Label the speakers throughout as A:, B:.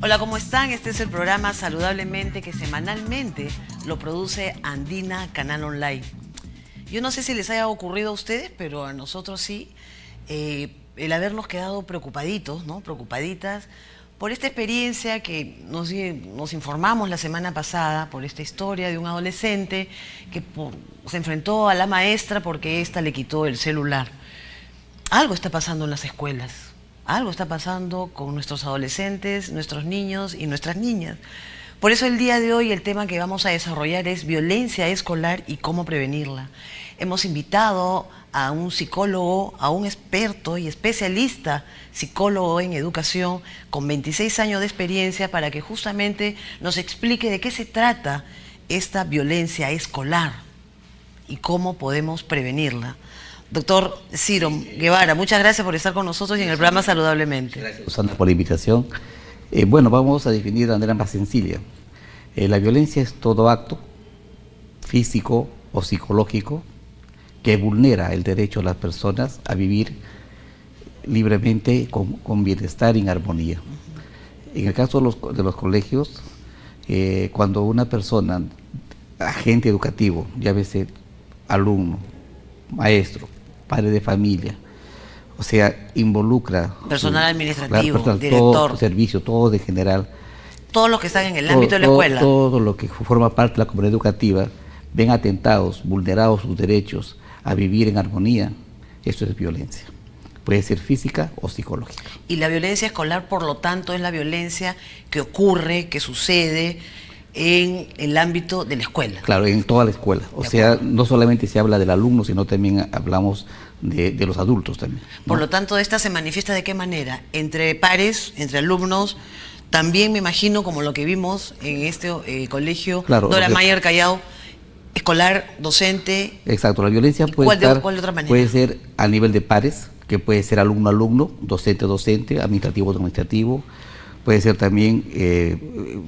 A: Hola, ¿cómo están? Este es el programa Saludablemente que semanalmente lo produce Andina Canal Online. Yo no sé si les haya ocurrido a ustedes, pero a nosotros sí, el habernos quedado preocupaditos, ¿no? Preocupaditas por esta experiencia que nos informamos la semana pasada, por esta historia de un adolescente que se enfrentó a la maestra porque ésta le quitó el celular. Algo está pasando en las escuelas, algo está pasando con nuestros adolescentes, nuestros niños y nuestras niñas. Por eso el día de hoy el tema que vamos a desarrollar es violencia escolar y cómo prevenirla. Hemos invitado a un psicólogo, a un experto y especialista psicólogo en educación con 26 años de experiencia para que justamente nos explique de qué se trata esta violencia escolar y cómo podemos prevenirla. Doctor Ciro Guevara, muchas gracias por estar con nosotros y en el programa Saludablemente.
B: Gracias, Susana, por la invitación. Bueno, vamos a definir de manera más sencilla. La violencia es todo acto físico o psicológico que vulnera el derecho de las personas a vivir libremente con bienestar y en armonía. En el caso de los colegios, cuando una persona, agente educativo, llámese alumno, maestro, padre de familia, o sea, involucra
A: personal administrativo, director,
B: todo servicio, todo de general,
A: todos los que están en el ámbito de la escuela,
B: todo lo que forma parte de la comunidad educativa, ven atentados, vulnerados sus derechos a vivir en armonía. Esto es violencia, puede ser física o psicológica.
A: Y la violencia escolar, por lo tanto, es la violencia que ocurre, que sucede en el ámbito de la escuela.
B: Claro, en toda la escuela. O sea, no solamente se habla del alumno, sino también hablamos de los adultos también, ¿no?
A: Por lo tanto, esta se manifiesta ¿de qué manera? Entre pares, entre alumnos, también me imagino como lo que vimos en este colegio,
B: claro,
A: Dora Mayer Callao, escolar, docente.
B: Exacto, la violencia puede
A: ¿cuál de otra manera?
B: Puede ser a nivel de pares, que puede ser alumno-alumno, docente-docente, administrativo-administrativo. Puede ser también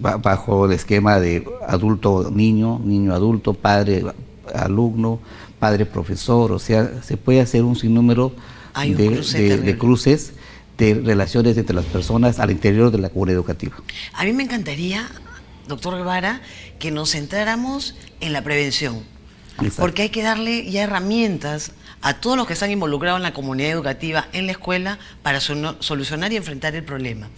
B: bajo el esquema de adulto-niño, niño-adulto, padre-alumno, padre-profesor. O sea, se puede hacer un sinnúmero de cruces, de relaciones entre las personas al interior de la comunidad educativa.
A: A mí me encantaría, doctor Guevara, que nos centráramos en la prevención. Exacto. Porque hay que darle ya herramientas a todos los que están involucrados en la comunidad educativa, en la escuela, para solucionar y enfrentar el problema.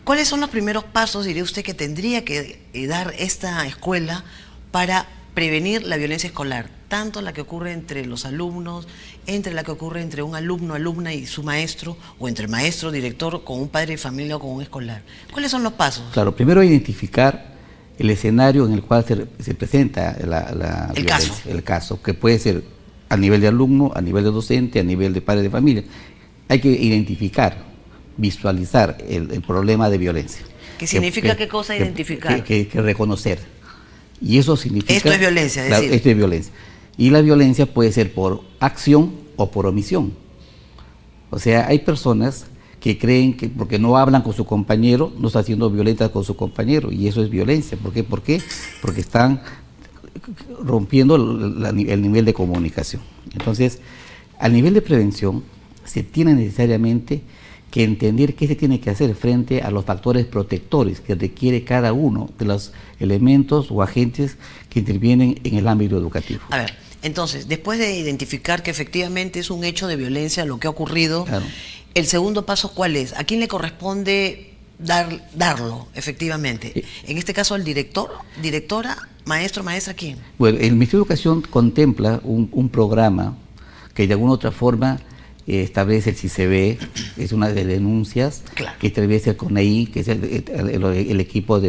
A: ¿Cuáles son los primeros pasos, diría usted, que tendría que dar esta escuela para prevenir la violencia escolar? Tanto la que ocurre entre los alumnos, entre la que ocurre entre un alumno, alumna y su maestro, o entre maestro, director, con un padre de familia o con un escolar. ¿Cuáles son los pasos?
B: Claro, primero identificar el escenario en el cual se presenta la violencia, el caso, que puede ser a nivel de alumno, a nivel de docente, a nivel de padre de familia. Hay que identificar, visualizar el problema de violencia.
A: ¿Qué significa qué cosa identificar?
B: Que reconocer. Y eso significa...
A: Esto es violencia, es decir.
B: Esto es violencia. Y la violencia puede ser por acción o por omisión. O sea, hay personas que creen que porque no hablan con su compañero, no está siendo violenta con su compañero, y eso es violencia. ¿Por qué? Porque están rompiendo el nivel de comunicación. Entonces, a nivel de prevención, se tiene necesariamente que entender qué se tiene que hacer frente a los factores protectores que requiere cada uno de los elementos o agentes que intervienen en el ámbito educativo.
A: A ver, entonces, después de identificar que efectivamente es un hecho de violencia lo que ha ocurrido, claro, el segundo paso, ¿cuál es? ¿A quién le corresponde darlo, efectivamente? En este caso, al director, directora, maestro, maestra, ¿quién?
B: Bueno, el Ministerio de Educación contempla un programa que de alguna u otra forma establece el CICB, es una de denuncias, claro, que establece el CONAI, que es el equipo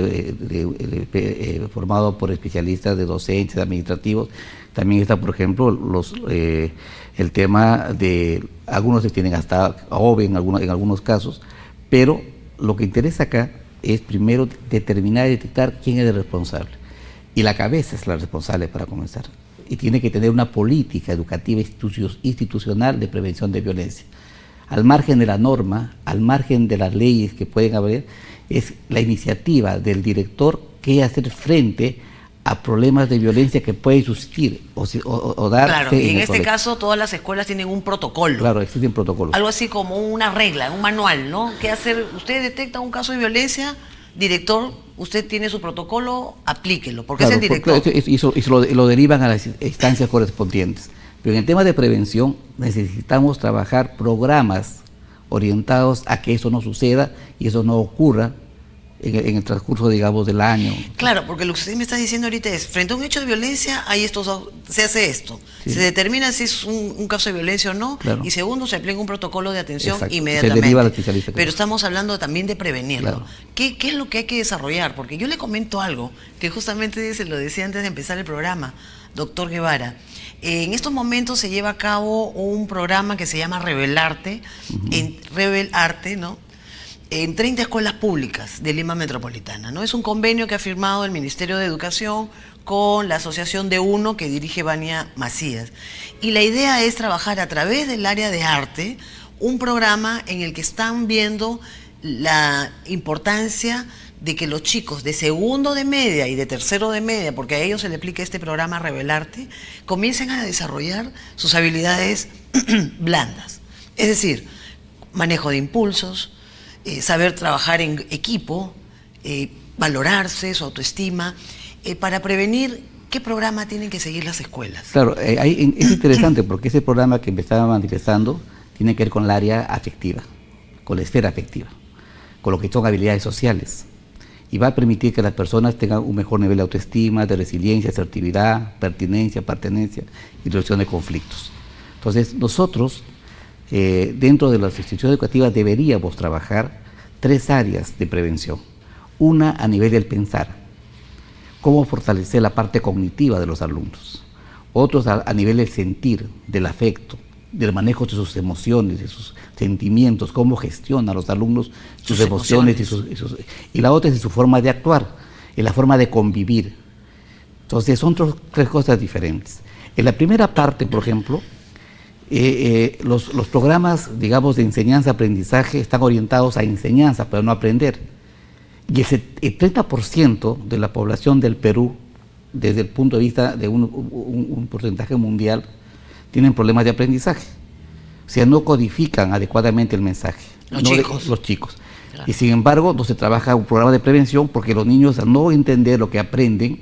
B: formado por especialistas de docentes, administrativos. También está, por ejemplo, el tema de algunos que tienen hasta OVE en algunos casos, pero lo que interesa acá es primero determinar y detectar quién es el responsable. Y la cabeza es la responsable para comenzar. Y tiene que tener una política educativa institucional de prevención de violencia. Al margen de la norma, al margen de las leyes que pueden haber, es la iniciativa del director que hacer frente a problemas de violencia que pueden suscitar o darse.
A: Claro, y en este
B: colegio.
A: caso todas las escuelas tienen un protocolo.
B: Claro, existen protocolos.
A: Algo así como una regla, un manual, ¿no? ¿Qué hacer? Usted detecta un caso de violencia, director, usted tiene su protocolo, aplíquelo, porque
B: Claro,
A: es el director.
B: y lo derivan a las instancias correspondientes. Pero en el tema de prevención necesitamos trabajar programas orientados a que eso no suceda y eso no ocurra en el transcurso, digamos, del año.
A: Claro, porque lo que usted me está diciendo ahorita es, frente a un hecho de violencia, se hace esto.
B: Sí.
A: Se determina si es un caso de violencia o no,
B: Claro.
A: y segundo, se aplica un protocolo de atención
B: Exacto.
A: inmediatamente.
B: Se deriva al especialista.
A: Pero estamos hablando también de prevenirlo.
B: Claro.
A: ¿Qué es lo que hay que desarrollar? Porque yo le comento algo, que justamente se lo decía antes de empezar el programa, doctor Guevara. En estos momentos se lleva a cabo un programa que se llama Revelarte, Revelarte, ¿no? En 30 escuelas públicas de Lima Metropolitana, ¿no? Es un convenio que ha firmado el Ministerio de Educación con la Asociación de UNO que dirige Vania Macías. Y la idea es trabajar a través del área de arte un programa en el que están viendo la importancia de que los chicos de segundo de media y de tercero de media, porque a ellos se le aplica este programa Revelarte, comiencen a desarrollar sus habilidades blandas. Es decir, manejo de impulsos, saber trabajar en equipo, valorarse, su autoestima, para prevenir. ¿Qué programa tienen que seguir las escuelas?
B: Claro, es interesante porque ese programa que me estaba manifestando tiene que ver con el área afectiva, con la esfera afectiva, con lo que son habilidades sociales. Y va a permitir que las personas tengan un mejor nivel de autoestima, de resiliencia, asertividad, pertinencia, pertenencia y resolución de conflictos. Entonces, nosotros, dentro de las instituciones educativas, deberíamos trabajar 3 áreas de prevención. Una a nivel del pensar, cómo fortalecer la parte cognitiva de los alumnos. Otros a nivel del sentir, del afecto, del manejo de sus emociones, de sus sentimientos, cómo gestionan los alumnos sus emociones. Y la otra es en su forma de actuar, en la forma de convivir. Entonces son 3 cosas diferentes. En la primera parte, por ejemplo, los programas, digamos, de enseñanza-aprendizaje están orientados a enseñanza, pero no a aprender. Y el 30% de la población del Perú, desde el punto de vista de un porcentaje mundial, tienen problemas de aprendizaje. O sea, no codifican adecuadamente el mensaje. Los chicos. Claro. Y sin embargo, no se trabaja un programa de prevención porque los niños, al no entender lo que aprenden,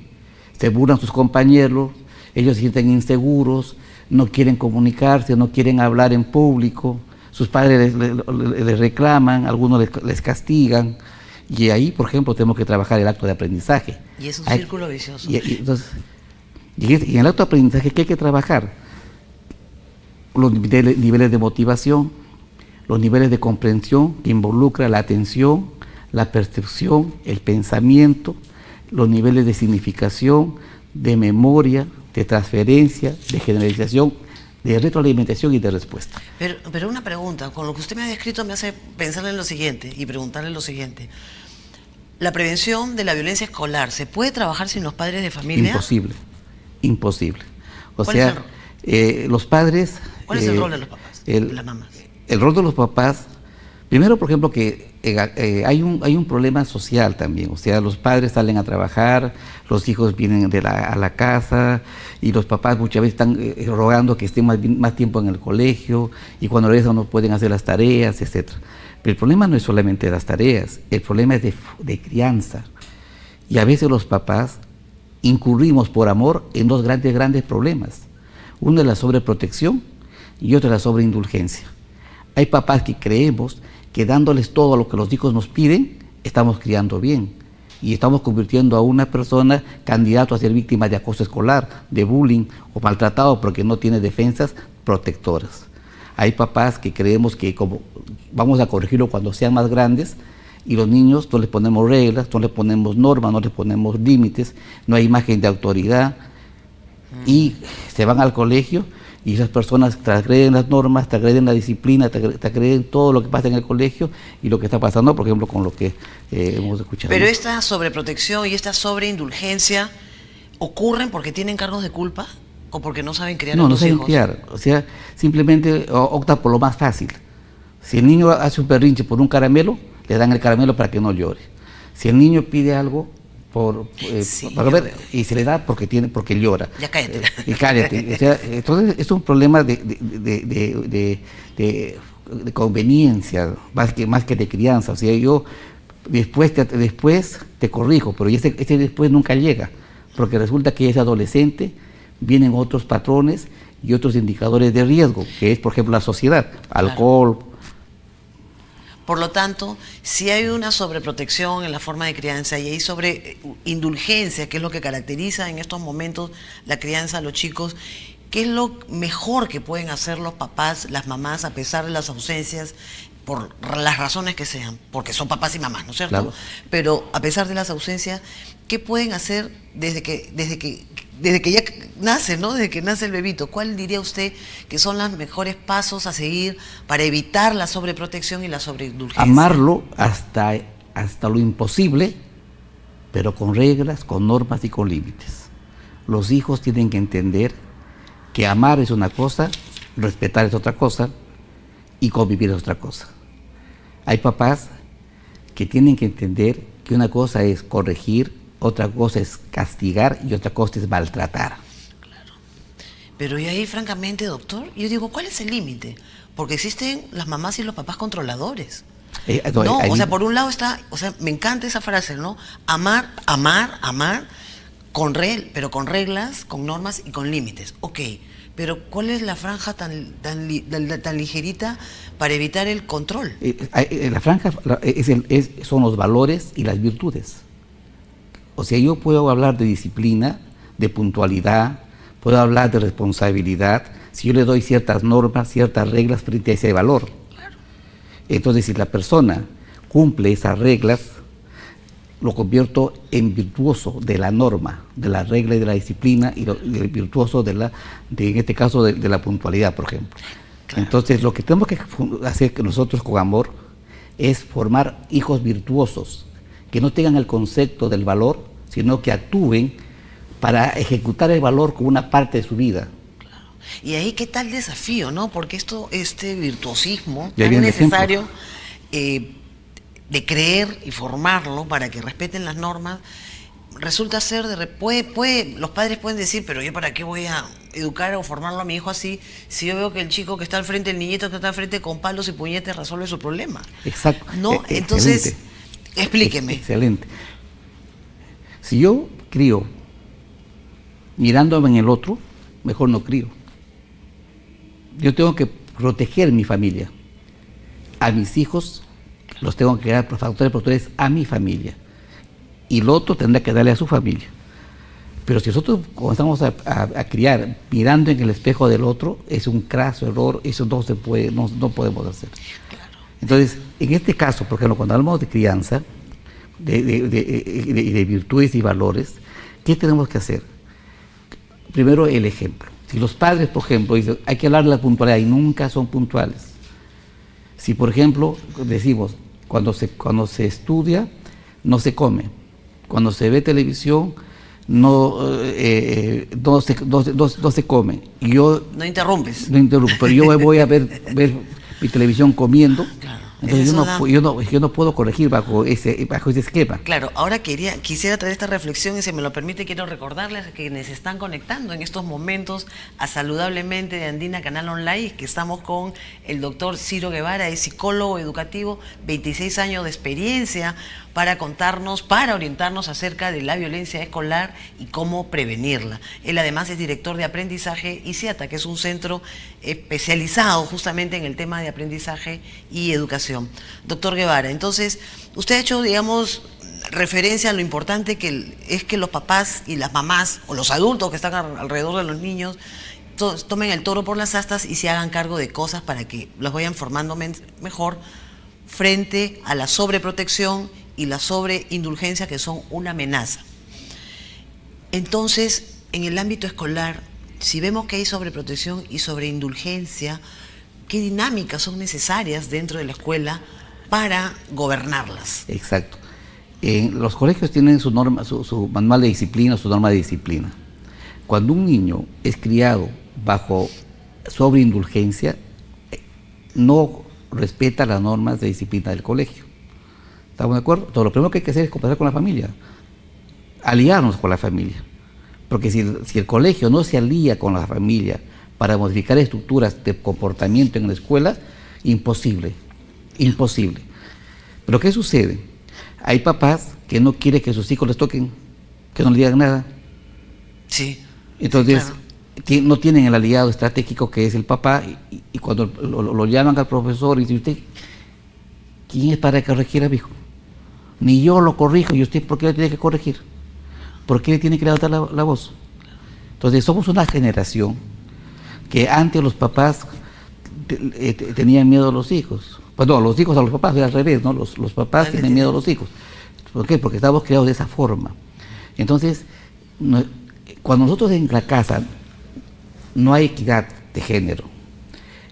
B: se burlan sus compañeros, ellos se sienten inseguros, no quieren comunicarse, no quieren hablar en público, sus padres les reclaman, algunos les castigan, y ahí, por ejemplo, tenemos que trabajar el acto de aprendizaje.
A: Y es un círculo vicioso.
B: Entonces, y en el acto de aprendizaje, ¿qué hay que trabajar? Los niveles de motivación, los niveles de comprensión que involucra la atención, la percepción, el pensamiento, los niveles de significación, de memoria, de transferencia, de generalización, de retroalimentación y de respuesta.
A: Pero una pregunta, con lo que usted me ha descrito me hace pensar en lo siguiente y preguntarle lo siguiente. ¿La prevención de la violencia escolar se puede trabajar sin los padres de familia?
B: Imposible, imposible. O
A: ¿Cuál
B: sea, los padres...
A: ¿Cuál es el rol de los papás, de las mamás?
B: El rol de los papás, primero, por ejemplo, que hay un problema social también. O sea, los padres salen a trabajar, los hijos vienen a la casa y los papás muchas veces están rogando que estén más tiempo en el colegio y cuando regresan no pueden hacer las tareas, etc. Pero el problema no es solamente las tareas, el problema es de crianza. Y a veces los papás incurrimos por amor en 2 grandes problemas. Uno es la sobreprotección y otro es la sobreindulgencia. Hay papás que creemos que dándoles todo lo que los hijos nos piden, estamos criando bien y estamos convirtiendo a una persona candidato a ser víctima de acoso escolar, de bullying o maltratado porque no tiene defensas protectoras. Hay papás que creemos que como vamos a corregirlo cuando sean más grandes y los niños no les ponemos reglas, no les ponemos normas, no les ponemos límites, no hay imagen de autoridad y se van al colegio y esas personas transgreden las normas, transgreden la disciplina, transgreden todo lo que pasa en el colegio y lo que está pasando, por ejemplo, con lo que hemos escuchado.
A: Pero esta sobreprotección y esta sobreindulgencia ocurren porque tienen cargos de culpa o porque no saben criar a los hijos.
B: No saben criar, o sea, simplemente optan por lo más fácil. Si el niño hace un berrinche por un caramelo, le dan el caramelo para que no llore. Si el niño pide algo,
A: Sí,
B: para
A: yo
B: ver,
A: veo.
B: y se le da porque llora.
A: Ya cállate.
B: Y cállate. O sea, entonces es un problema de conveniencia, más que de crianza. O sea, yo después te corrijo, pero ese después nunca llega, porque resulta que es adolescente, vienen otros patrones y otros indicadores de riesgo, que es, por ejemplo, la sociedad, alcohol.
A: Por lo tanto, si hay una sobreprotección en la forma de crianza y hay sobreindulgencia, que es lo que caracteriza en estos momentos la crianza a los chicos, ¿qué es lo mejor que pueden hacer los papás, las mamás, a pesar de las ausencias, por las razones que sean? Porque son papás y mamás, ¿no es cierto?
B: Claro.
A: Pero a pesar de las ausencias, ¿qué pueden hacer desde que ya nace, ¿no? Desde que nace el bebito? ¿Cuál diría usted que son los mejores pasos a seguir para evitar la sobreprotección y la sobreindulgencia?
B: Amarlo hasta lo imposible, pero con reglas, con normas y con límites. Los hijos tienen que entender que amar es una cosa, respetar es otra cosa y convivir es otra cosa. Hay papás que tienen que entender que una cosa es corregir, otra cosa es castigar y otra cosa es maltratar.
A: Pero y ahí, francamente, doctor, yo digo, ¿cuál es el límite? Porque existen las mamás y los papás controladores. No, o sea, por un lado está, o sea, me encanta esa frase, ¿no? Amar, pero con reglas, con normas y con límites. Ok, pero ¿cuál es la franja tan ligerita para evitar el control?
B: La franja son los valores y las virtudes. O sea, yo puedo hablar de disciplina, de puntualidad, puedo hablar de responsabilidad, si yo le doy ciertas normas, ciertas reglas frente a ese valor.
A: Claro.
B: Entonces, si la persona cumple esas reglas, lo convierto en virtuoso de la norma, de la regla y de la disciplina, y el virtuoso en este caso, de la puntualidad, por ejemplo. Claro. Entonces, lo que tenemos que hacer nosotros con amor es formar hijos virtuosos, que no tengan el concepto del valor, sino que actúen para ejecutar el valor como una parte de su vida.
A: Claro. Y ahí qué tal desafío, ¿no? Porque este virtuosismo
B: Ya
A: tan
B: viene el
A: necesario de creer y formarlo para que respeten las normas, resulta ser, los padres pueden decir, pero yo para qué voy a educar o formarlo a mi hijo así, si yo veo que el chico que está al frente, el niñito que está al frente con palos y puñetes resuelve su problema.
B: Exacto.
A: ¿No? Entonces, explíqueme.
B: Excelente. Si yo crío mirándome en el otro, mejor no crío. Yo tengo que proteger mi familia. A mis hijos los tengo que dar factores protectores a mi familia. Y el otro tendrá que darle a su familia. Pero si nosotros comenzamos a criar mirando en el espejo del otro, es un craso error, eso no se puede, no podemos hacer.
A: Claro.
B: Entonces, en este caso, por ejemplo, cuando hablamos de crianza, de virtudes y valores, ¿qué tenemos que hacer? Primero, el ejemplo. Si los padres, por ejemplo, dicen, hay que hablar de la puntualidad y nunca son puntuales. Si, por ejemplo, decimos, cuando se estudia, no se come. Cuando se ve televisión, no se come. Y yo,
A: no interrumpes.
B: No interrumpo, pero yo voy a ver mi televisión comiendo.
A: Claro.
B: Entonces yo no puedo corregir bajo ese esquema.
A: Claro, ahora quisiera traer esta reflexión y si me lo permite quiero recordarles a quienes se están conectando en estos momentos a Saludablemente de Andina Canal Online, que estamos con el doctor Ciro Guevara, es psicólogo educativo, 26 años de experiencia para orientarnos acerca de la violencia escolar y cómo prevenirla. Él además es director de aprendizaje ICIATA, que es un centro especializado justamente en el tema de aprendizaje y educación. Doctor Guevara, entonces, usted ha hecho, digamos, referencia a lo importante que es que los papás y las mamás, o los adultos que están alrededor de los niños, tomen el toro por las astas y se hagan cargo de cosas para que los vayan formando mejor frente a la sobreprotección y la sobreindulgencia, que son una amenaza. Entonces, en el ámbito escolar, si vemos que hay sobreprotección y sobreindulgencia, ¿qué dinámicas son necesarias dentro de la escuela para gobernarlas?
B: Exacto. Los colegios tienen su manual de disciplina, su norma de disciplina. Cuando un niño es criado bajo sobreindulgencia, no respeta las normas de disciplina del colegio. ¿Estamos de acuerdo? Entonces, lo primero que hay que hacer es conversar con la familia. aliarnos con la familia. Porque si el colegio no se alía con la familia para modificar estructuras de comportamiento en la escuela, imposible, imposible. Pero ¿qué sucede? Hay papás que no quieren que sus hijos les toquen, que no le digan nada.
A: Sí.
B: Entonces,
A: sí, claro.
B: No tienen el aliado estratégico que es el papá, y cuando lo llaman al profesor y dice, ¿usted quién es para corregir a mi hijo? Ni yo lo corrijo, ¿y usted por qué le tiene que corregir? ¿Por qué le tiene que levantar la voz? Entonces, somos una generación que antes los papás tenían miedo a los hijos. Pues no, los hijos a los papás, era al revés, ¿no? Los papás tienen miedo a los hijos. ¿Por qué? Porque estamos creados de esa forma. Entonces, cuando nosotros en la casa no hay equidad de género,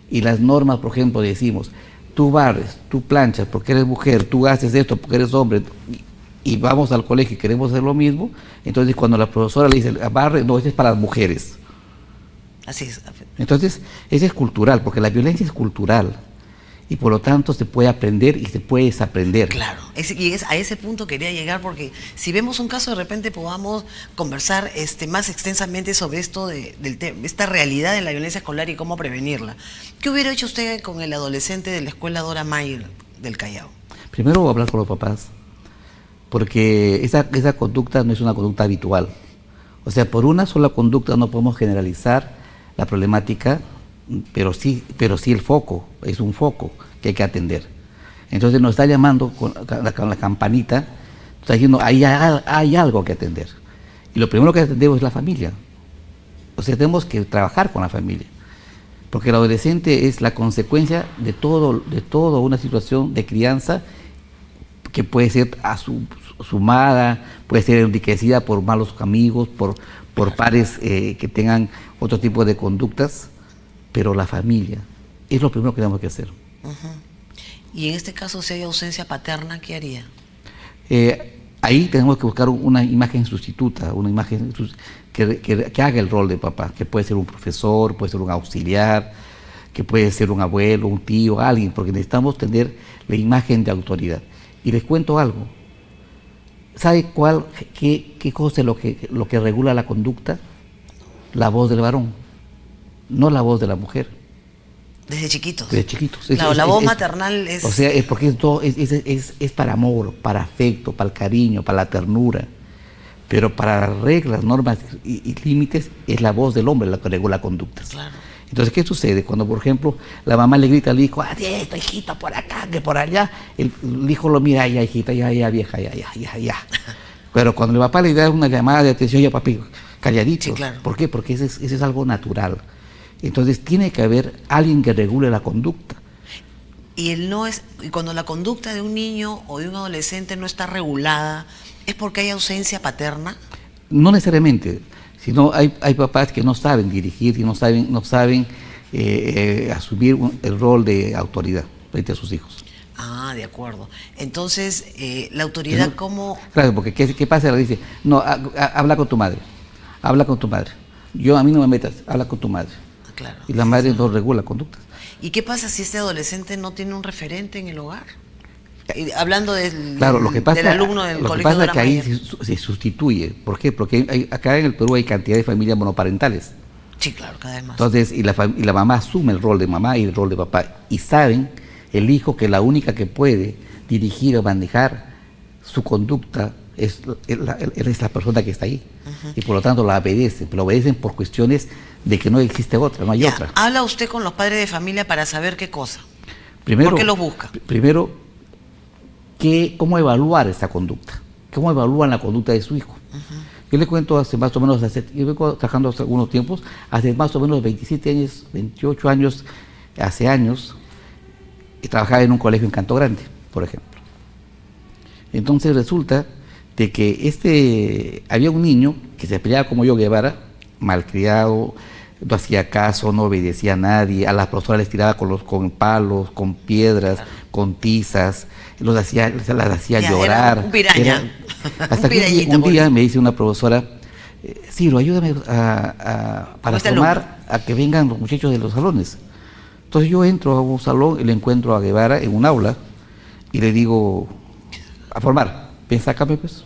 B: y las normas, por ejemplo, decimos, tú barres, tú planchas porque eres mujer, tú haces esto porque eres hombre, y vamos al colegio y queremos hacer lo mismo, entonces cuando la profesora le dice, barre, no, eso es para las mujeres.
A: Así es.
B: Entonces, eso es cultural, porque la violencia es cultural, y por lo tanto se puede aprender y se puede desaprender.
A: Claro, a ese punto quería llegar, porque si vemos un caso, de repente podamos conversar más extensamente sobre esto esta realidad de la violencia escolar y cómo prevenirla. ¿Qué hubiera hecho usted con el adolescente de la escuela Dora Mayer del Callao?
B: Primero hablar con los papás, porque esa conducta no es una conducta habitual. O sea, por una sola conducta no podemos generalizar la problemática, pero sí el foco, es un foco que hay que atender. Entonces nos está llamando con la campanita, está diciendo, hay algo que atender. Y lo primero que atendemos es la familia. O sea, tenemos que trabajar con la familia, porque el adolescente es la consecuencia de toda una situación de crianza que puede ser sumada, puede ser enriquecida por malos amigos, por pares que tengan otro tipo de conductas, pero la familia es lo primero que tenemos que hacer.
A: Y en este caso, si hay ausencia paterna, ¿qué haría?
B: Ahí tenemos que buscar una imagen sustituta, una imagen que haga el rol de papá, que puede ser un profesor, puede ser un auxiliar, que puede ser un abuelo, un tío, alguien, porque necesitamos tener la imagen de autoridad. Y les cuento algo. ¿Sabe qué cosa es lo que regula la conducta? La voz del varón, no la voz de la mujer.
A: Desde chiquitos.
B: Desde chiquitos.
A: Claro, la voz maternal es...
B: O sea, es porque es para amor, para afecto, para el cariño, para la ternura. Pero para reglas, normas y límites, es la voz del hombre la que regula conductas.
A: Claro.
B: Entonces, ¿qué sucede? Cuando, por ejemplo, la mamá le grita al hijo, esto, hijito, por acá, que por allá, el hijo lo mira, ya, hijita, ya, vieja, ya. Pero cuando el papá le da una llamada de atención, ya, papi, calladito.
A: Sí, claro.
B: ¿Por qué? Porque ese es algo natural. Entonces, tiene que haber alguien que regule la conducta.
A: Y cuando la conducta de un niño o de un adolescente no está regulada, ¿es porque hay ausencia paterna?
B: No necesariamente, sino hay papás que no saben dirigir y no saben asumir el rol de autoridad frente a sus hijos.
A: Ah, de acuerdo. Entonces, la autoridad, ¿cómo...?
B: Claro, porque ¿qué pasa? Le dice, no, habla con tu madre, habla con tu madre. A mí no me metas, habla con tu madre.
A: Claro.
B: Y la madre no regula conductas.
A: ¿Y qué pasa si este adolescente no tiene un referente en el hogar? Hablando del alumno del colegio.
B: Lo que pasa es que ahí se sustituye. ¿Por qué? Porque acá en el Perú hay cantidad de familias monoparentales.
A: Sí, claro, cada vez más.
B: Entonces, y la mamá asume el rol de mamá y el rol de papá. Y saben, el hijo, que la única que puede dirigir o manejar su conducta es la persona que está ahí. Y por lo tanto la obedecen, pero obedecen por cuestiones de que no existe otra, no hay otra.
A: ¿Habla usted con los padres de familia para saber qué cosa?
B: Primero,
A: ¿por qué los busca?
B: Primero, cómo evaluar esa conducta, cómo evalúan la conducta de su hijo. Yo le cuento yo vengo trabajando hace algunos tiempos, hace más o menos 27 años, 28 años, hace años, y trabajaba en un colegio en Canto Grande, por ejemplo. Entonces resulta de que había un niño que se peleaba como yo, Guevara, malcriado, no hacía caso, no obedecía a nadie, a las profesoras les tiraba con palos, con piedras, con tizas, las hacía llorar.
A: Era un piraña.
B: Hasta que un día me dice una profesora, Ciro, ayúdame para formar a que vengan los muchachos de los salones. Entonces yo entro a un salón y le encuentro a Guevara en un aula y le digo, a formar, ven, sácame pues.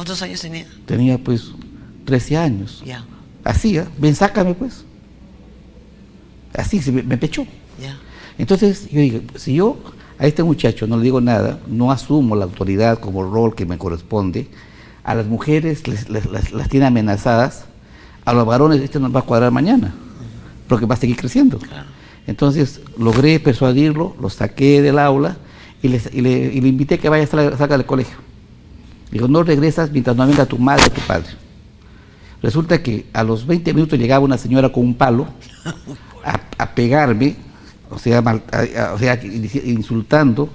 A: ¿Cuántos años tenía?
B: Tenía pues 13 años.
A: Ya,
B: Así, ven, sácame pues. Así, me pechó.
A: ya.
B: Entonces yo digo, si yo a este muchacho no le digo nada, no asumo la autoridad como rol que me corresponde, a las mujeres las tiene amenazadas, a los varones este nos va a cuadrar mañana, porque va a seguir creciendo.
A: Claro.
B: Entonces logré persuadirlo, lo saqué del aula y le invité a que vaya, salga del colegio. Digo, no regresas mientras no venga tu madre o tu padre. Resulta que a los 20 minutos llegaba una señora con un palo a pegarme, o sea, insultando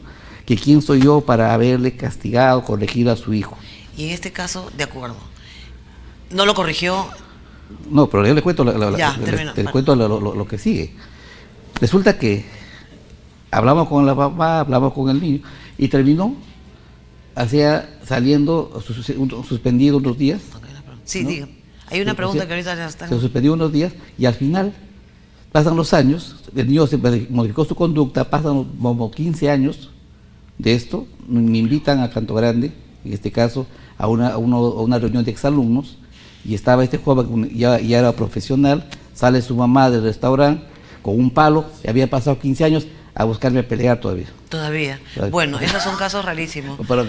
B: que quién soy yo para haberle castigado, corregido a su hijo.
A: Y en este caso, de acuerdo. ¿No lo corrigió?
B: No, pero yo le cuento, cuento lo que sigue. Resulta que hablamos con la papá, hablamos con el niño y terminó saliendo suspendido unos días.
A: Sí,
B: ¿no?
A: diga. Hay una pregunta que ahorita ya está.
B: Se suspendió unos días y al final pasan los años, el niño se modificó su conducta, pasan como 15 años de esto, me invitan a Canto Grande, en este caso a una reunión de exalumnos, y estaba este joven, ya era profesional, sale su mamá del restaurante con un palo, y había pasado 15 años a buscarme a pelear todavía.
A: Todavía. Bueno, esos son casos rarísimos.
B: Pero,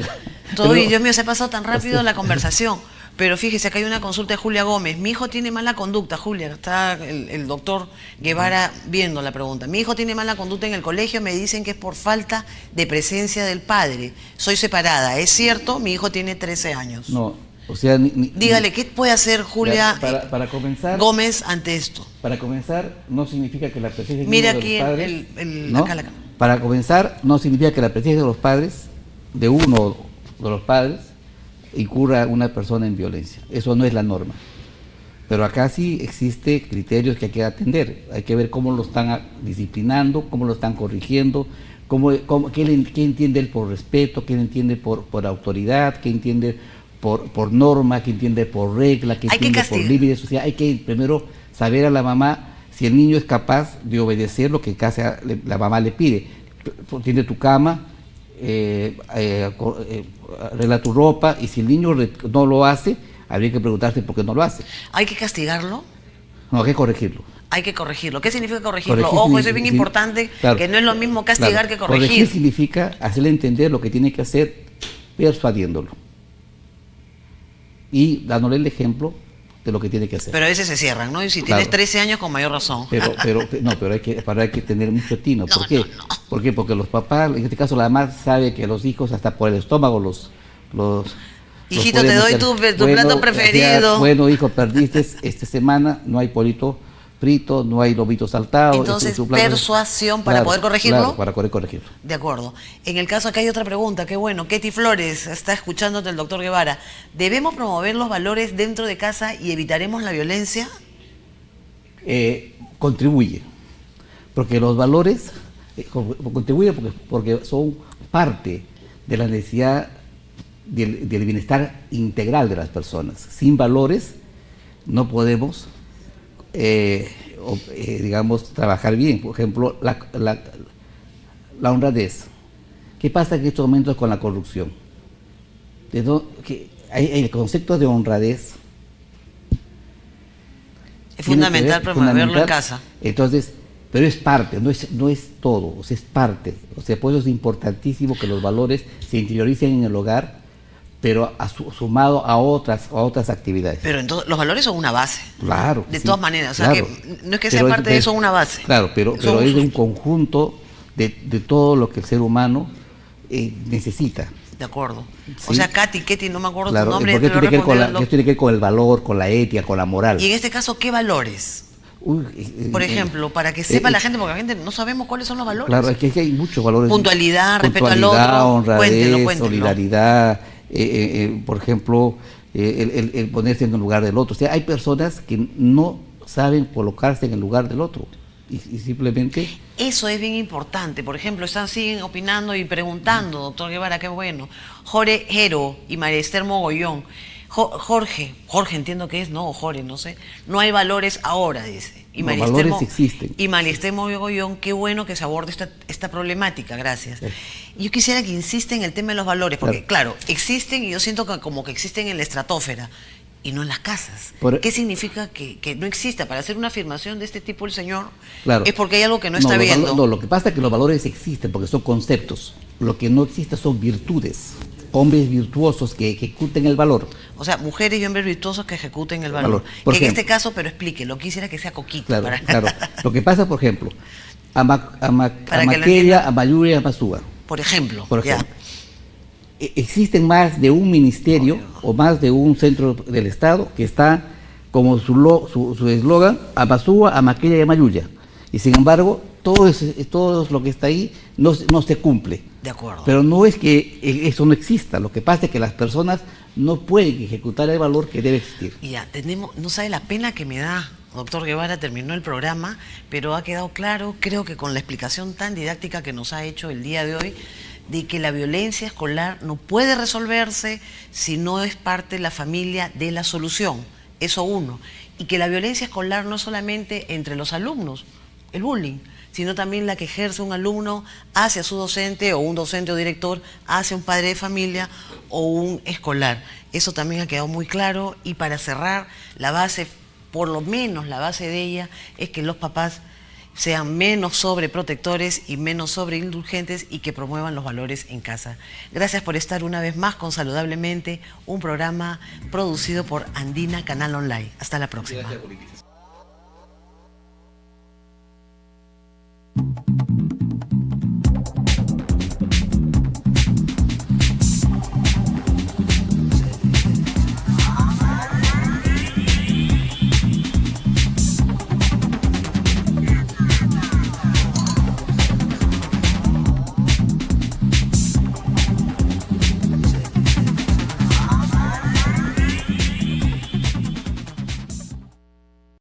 A: Dios mío, se ha pasado tan rápido la conversación. Pero fíjese que hay una consulta de Julia Gómez. Mi hijo tiene mala conducta, Julia. Está el doctor Guevara viendo la pregunta. Mi hijo tiene mala conducta en el colegio. Me dicen que es por falta de presencia del padre. Soy separada. ¿Es cierto? Mi hijo tiene 13 años.
B: No, o sea...
A: Dígale, ¿qué puede hacer Julia
B: para comenzar,
A: Gómez ante esto?
B: Para comenzar, no significa que la presencia
A: Mira
B: de
A: aquí
B: los padres... ¿no?
A: acá.
B: Para comenzar, no significa que la presencia de los padres, de uno de los padres, incurra una persona en violencia. Eso no es la norma. Pero acá sí existe criterios que hay que atender. Hay que ver cómo lo están disciplinando, cómo lo están corrigiendo, qué entiende él por respeto, qué entiende por autoridad, qué entiende por norma, qué entiende por regla, qué entiende por límites. O sea, hay que primero saber a la mamá si el niño es capaz de obedecer lo que en casa la mamá le pide. Tiende tu cama, arregla tu ropa, y si el niño no lo hace, habría que preguntarse por qué no lo hace.
A: ¿Hay que castigarlo?
B: No, hay que corregirlo.
A: Hay que corregirlo. ¿Qué significa corregirlo? Ojo, eso es bien importante, claro, que no es lo mismo castigar que corregir.
B: Corregir significa hacerle entender lo que tiene que hacer, persuadiéndolo y dándole el ejemplo de lo que tiene que hacer.
A: Pero a veces se cierran, ¿no? Y si tienes 13 años, con mayor razón.
B: Pero hay que tener mucho tino. ¿Por qué? ¿Por qué? Porque los papás, en este caso la mamá, sabe que los hijos hasta por el estómago
A: hijito, te doy tu plato preferido.
B: Bueno, hijo, perdiste esta semana, no hay polito frito, no hay lobito saltado.
A: Entonces, persuasión para poder corregirlo.
B: Claro, para poder corregirlo.
A: De acuerdo. En el caso acá hay otra pregunta, qué bueno. Ketty Flores, está escuchándote el doctor Guevara. ¿Debemos promover los valores dentro de casa y evitaremos la violencia?
B: Contribuye. Porque los valores contribuyen porque son parte de la necesidad del bienestar integral de las personas. Sin valores no podemos digamos, trabajar bien. Por ejemplo, la honradez. ¿Qué pasa en estos momentos con la corrupción? El concepto de honradez
A: es fundamental promoverlo en casa.
B: Entonces, pero es parte, no es todo, o sea, es parte. O sea, por eso es importantísimo que los valores se interioricen en el hogar, pero sumado a otras actividades.
A: Pero entonces los valores son una base.
B: Claro.
A: De todas maneras, o sea,
B: claro,
A: que no es que sea parte de eso una base.
B: Claro, pero es un conjunto de todo lo que el ser humano necesita.
A: De acuerdo.
B: Sí.
A: O sea, Ketty, no me acuerdo
B: claro,
A: tu nombre.
B: Porque esto tiene que ver con el valor, con la ética, con la moral.
A: Y en este caso, ¿qué valores? Por ejemplo, para que sepa la gente, porque la gente no sabemos cuáles son los valores.
B: Claro, es que hay muchos valores.
A: Puntualidad, respeto al otro.
B: Honradez, cuéntelo. Solidaridad, por ejemplo, el ponerse en el lugar del otro. O sea, hay personas que no saben colocarse en el lugar del otro. Y simplemente...
A: Eso es bien importante. Por ejemplo, siguen opinando y preguntando, doctor Guevara, qué bueno. Jorge Jero y María Esther Mogollón. Jorge entiendo que es, no, o Jorge, no sé. No hay valores ahora, dice. Y
B: Los valores existen.
A: Y Maristemo Begollón, qué bueno que se aborde esta problemática, gracias.
B: Sí.
A: Yo quisiera que insista en el tema de los valores, porque claro, existen y yo siento que como que existen en la estratosfera y no en las casas. ¿Qué significa que no exista? Para hacer una afirmación de este tipo el señor, es porque hay algo que no está viendo.
B: No, lo que pasa es que los valores existen porque son conceptos. Lo que no existe son virtudes. Hombres virtuosos que ejecuten el valor.
A: O sea, mujeres y hombres virtuosos que ejecuten el valor.
B: Por
A: que
B: ejemplo,
A: en este caso, pero explíquelo, quisiera que sea Coquito.
B: Claro,
A: para...
B: claro. Lo que pasa, por ejemplo, Amaqueria, Amayuri y Amazúa.
A: Por ejemplo.
B: Existen más de un ministerio o más de un centro del Estado que está como su eslogan, Amazúa, Amaqueria y Amayuya. Y sin embargo, todo lo que está ahí no se cumple.
A: De acuerdo.
B: Pero no es que eso no exista, lo que pasa es que las personas no pueden ejecutar el valor que debe existir.
A: Y ya, no sabe la pena que me da, doctor Guevara, terminó el programa, pero ha quedado claro, creo que con la explicación tan didáctica que nos ha hecho el día de hoy, de que la violencia escolar no puede resolverse si no es parte de la familia de la solución, eso uno. Y que la violencia escolar no es solamente entre los alumnos, el bullying, sino también la que ejerce un alumno hacia su docente o un docente o director hacia un padre de familia o un escolar. Eso también ha quedado muy claro y para cerrar, la base, por lo menos la base de ella, es que los papás sean menos sobreprotectores y menos sobreindulgentes y que promuevan los valores en casa. Gracias por estar una vez más con Saludablemente, un programa producido por Andina Canal Online. Hasta la próxima.
B: Gracias,